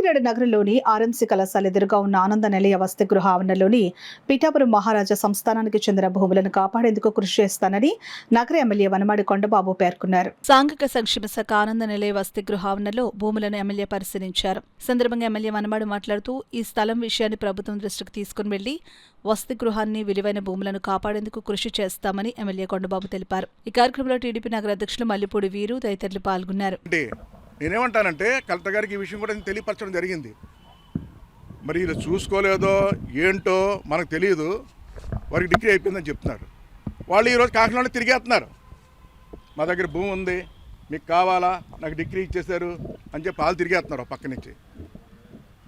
కాకినాడ నగరంలోని ఆర్ఎంసీ కళాశాల ఎదురుగా ఉన్న ఆనంద నిలయ వసతి గృహ ఆవరణలోని పిఠాపురం మహారాజా సంస్థానానికి చెందిన భూములను కాపాడేందుకు కృషి చేస్తానని నగర ఎమ్మెల్యే వనమాడి కొండబాబు పేర్కొన్నారు. సాంఘిక సంక్షేమ శాఖ ఆనంద నిలయ వసతి గృహ ఆవరణలో భూములను ఎమ్మెల్యే పరిశీలించారు. సందర్భంగా ఎమ్మెల్యే వనమాడి మాట్లాడుతూ ఈ స్థలం విషయాన్ని ప్రభుత్వం దృష్టికి తీసుకుని వెళ్లి వసతి గృహాన్ని విలువైన భూములను కాపాడేందుకు కృషి చేస్తామని ఎమ్మెల్యే కొండబాబు తెలిపారు. ఈ కార్యక్రమంలో టీడీపీ నగర అధ్యక్షులు మల్లిపూడి వీరు తదితరులు పాల్గొన్నారు. నేనేమంటానంటే కలెక్టర్ గారికి ఈ విషయం కూడా తెలియపరచడం జరిగింది. మరి ఇది చూసుకోలేదో ఏంటో మనకు తెలియదు. వారికి డిగ్రీ అయిపోయిందని చెప్తున్నారు. వాళ్ళు ఈరోజు కాకినాడలో తిరిగేస్తున్నారు. మా దగ్గర భూమి ఉంది, మీకు కావాలా, నాకు డిగ్రీ ఇచ్చేశారు అని చెప్పి వాళ్ళు తిరిగేస్తున్నారు పక్క నుంచి.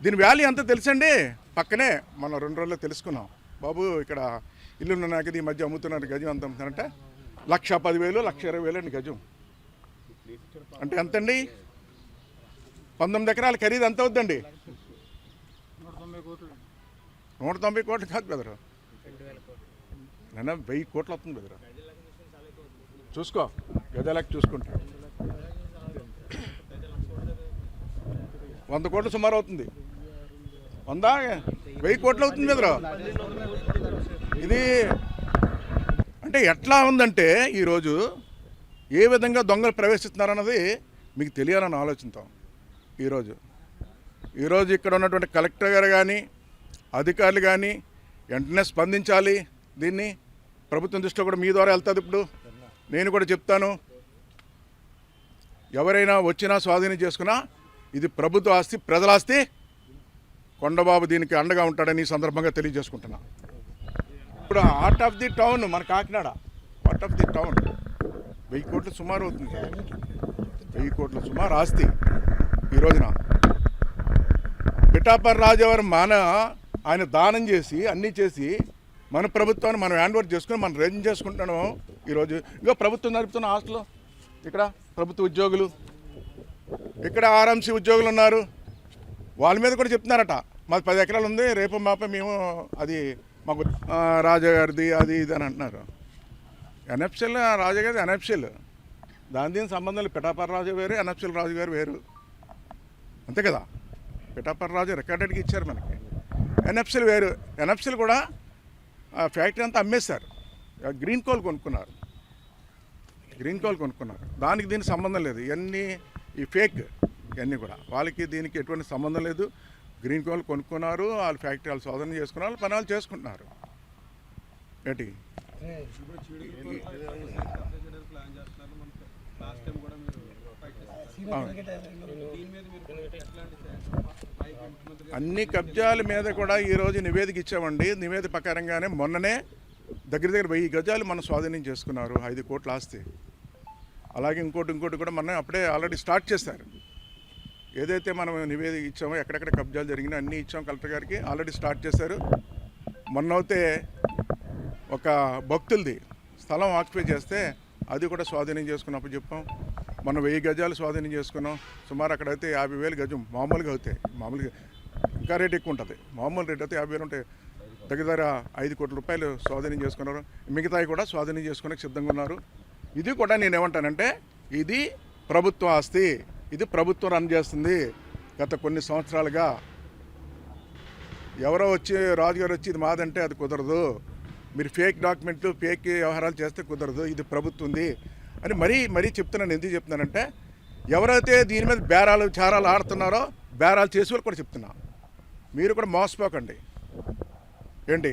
దీని వాల్యూ అంతా తెలుసండి. పక్కనే మనం 2 రోజుల్లో తెలుసుకున్నాం. బాబు ఇక్కడ ఇల్లు నాకు ఈ మధ్య అమ్ముతున్నారు, గజం ఎంత అమ్ముతున్నారంటే 1,10,000 1,20,000 అండి గజం. అంటే ఎంతండి? 19 ఎకరాల ఖరీదు ఎంత అవుద్దండి? 190 కోట్లు కాదు బెదరు, నేను 1000 కోట్లు అవుతుంది బెదరు. చూసుకో, గజాలకి చూసుకుంటా 100 కోట్లు సుమారు అవుతుంది. 1000 కోట్లు అవుతుంది బెదరు. ఇది అంటే ఎట్లా ఉందంటే ఈరోజు ఏ విధంగా దొంగలు ప్రవేశిస్తున్నారన్నది మీకు తెలియాలని ఆలోచిస్తాం. ఈరోజు ఇక్కడ ఉన్నటువంటి కలెక్టర్ గారు కానీ అధికారులు కానీ వెంటనే స్పందించాలి. దీన్ని ప్రభుత్వం దృష్టిలో కూడా మీ ద్వారా వెళ్తుంది. ఇప్పుడు నేను కూడా చెప్తాను, ఎవరైనా వచ్చినా స్వాధీనం చేసుకున్నా ఇది ప్రభుత్వ ఆస్తి, ప్రజల ఆస్తి. కొండబాబు దీనికి అండగా ఉంటాడని ఈ సందర్భంగా తెలియజేసుకుంటున్నా. ఇప్పుడు హార్ట్ ఆఫ్ ది టౌన్ మన Kakinada, heart of the town 1000 కోట్లు సుమారు అవుతుంది. 1000 కోట్ల సుమారు ఆస్తి ఈ రోజున. పిఠాపురం రాజావారి ఆయన దానం చేసి అన్నీ చేసి మన ప్రభుత్వాన్ని మనం హ్యాండ్ ఓవర్ చేసుకుని మనం రేంజ్ చేసుకుంటాను. ఈరోజు ఇంకా ప్రభుత్వం నడుపుతున్న హాస్టల్, ఇక్కడ ప్రభుత్వ ఉద్యోగులు, ఇక్కడ ఆర్ఎంసీ ఉద్యోగులు ఉన్నారు. వాళ్ళ మీద కూడా చెప్తున్నారట, మాది 10 ఎకరాలు ఉంది, రేపు మాప మేము అది మాకు రాజాగారిది అది ఇది అని అంటున్నారు. ఎన్ఎఫ్సీల్ రాజాగారిది ఎన్ఎఫ్సీల్, దీనికి సంబంధం లేదు. పిఠాపురం రాజు వేరు, ఎన్ఎఫ్సీల్ రాజు గారు వేరు, అంతే కదా. పిఠాపురం రాజు రికార్డెడ్కి ఇచ్చారు మనకి, ఎన్ఎఫ్సీలు వేరు. ఎన్ఎఫ్సీలు కూడా ఫ్యాక్టరీ అంతా అమ్మేశారు, గ్రీన్ కోల్ కొనుక్కున్నారు. దానికి దీనికి సంబంధం లేదు. ఇవన్నీ ఈ ఫేక్, ఇవన్నీ కూడా వాళ్ళకి దీనికి ఎటువంటి సంబంధం లేదు. గ్రీన్ కోల్ కొనుక్కున్నారు, వాళ్ళ ఫ్యాక్టరీ వాళ్ళు శోధన చేసుకున్నారు, పని వాళ్ళు చేసుకుంటున్నారు. ఏంటి అన్ని కబ్జాల మీద కూడా ఈరోజు నివేదిక ఇచ్చామండి. నివేదిక ప్రకారంగానే మొన్ననే దగ్గర 1000 గజాలు మనం స్వాధీనం చేసుకున్నారు, 5 కోట్ల ఆస్తి. అలాగే ఇంకోటి కూడా మనం అప్పుడే ఆల్రెడీ స్టార్ట్ చేశారు. ఏదైతే మనం నివేదిక ఇచ్చామో ఎక్కడెక్కడ కబ్జాలు జరిగినా అన్నీ ఇచ్చాం కలెక్టర్ గారికి, ఆల్రెడీ స్టార్ట్ చేశారు. మొన్నైతే ఒక భక్తులది స్థలం ఆక్యుపై చేస్తే అది కూడా స్వాధీనం చేసుకున్నప్పుడు చెప్పాం. మనం 1000 గజాలు స్వాధీనం చేసుకున్నాం. సుమారు అక్కడైతే 50,000 గజం మామూలుగా అవుతాయి. మామూలుగా ఇంకా రేట్ ఎక్కువ ఉంటుంది. మామూలు రేట్ అయితే 50,000 ఉంటాయి. దగ్గర 5 కోట్ల రూపాయలు స్వాధీనం చేసుకున్నారు. మిగతాయి కూడా స్వాధీనం చేసుకునే సిద్ధంగా ఉన్నారు. ఇది కూడా నేనేమంటానంటే ఇది ప్రభుత్వ ఆస్తి, ఇది ప్రభుత్వం రన్ చేస్తుంది. గత కొన్ని సంవత్సరాలుగా ఎవరో వచ్చి రాజుగారు వచ్చి ఇది మాదంటే అది కుదరదు, మీరు ఫేక్ డాక్యుమెంట్లు ఫేక్ వ్యవహారాలు చేస్తే కుదరదు, ఇది ప్రభుత్వం ఉంది అని మరీ చెప్తున్నాను. ఎందుకు చెప్తున్నానంటే ఎవరైతే దీని మీద బేరాలు చారాలు ఆడుతున్నారో బేరాలు చేసి వాళ్ళు కూడా చెప్తున్నా, మీరు కూడా మోసపోకండి. ఏంటి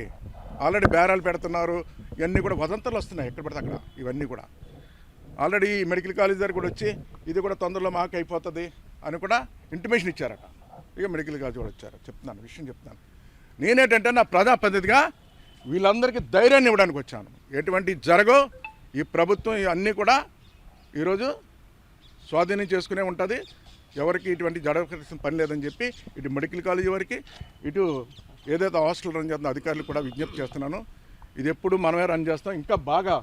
ఆల్రెడీ బేరాలు పెడుతున్నారు, ఇవన్నీ కూడా వదంతులు వస్తున్నాయి ఎక్కడ పడితే అక్కడ. ఇవన్నీ కూడా ఆల్రెడీ మెడికల్ కాలేజ్ దగ్గర కూడా వచ్చి ఇది కూడా తొందరలో మాకు అయిపోతుంది అని కూడా ఇంటిమేషన్ ఇచ్చారట. ఇక మెడికల్ కాలేజ్ కూడా వచ్చారు. విషయం చెప్తున్నాను. నేనేంటంటే నా ప్రజాప్రతినిధిగా వీళ్ళందరికీ ధైర్యాన్ని ఇవ్వడానికి వచ్చాను. ఎటువంటి జరగో ఈ ప్రభుత్వం అన్నీ కూడా ఈరోజు స్వాధీనం చేసుకునే ఉంటుంది. ఎవరికి ఇటువంటి జరగాల్సిన పని లేదని చెప్పి ఇటు మెడికల్ కాలేజీ వరకు ఇటు ఏదైతే హాస్టల్ రన్ చేస్తున్న అధికారులు కూడా విజ్ఞప్తి చేస్తున్నాను. ఇది ఎప్పుడు మనమే రన్ చేస్తాం, ఇంకా బాగా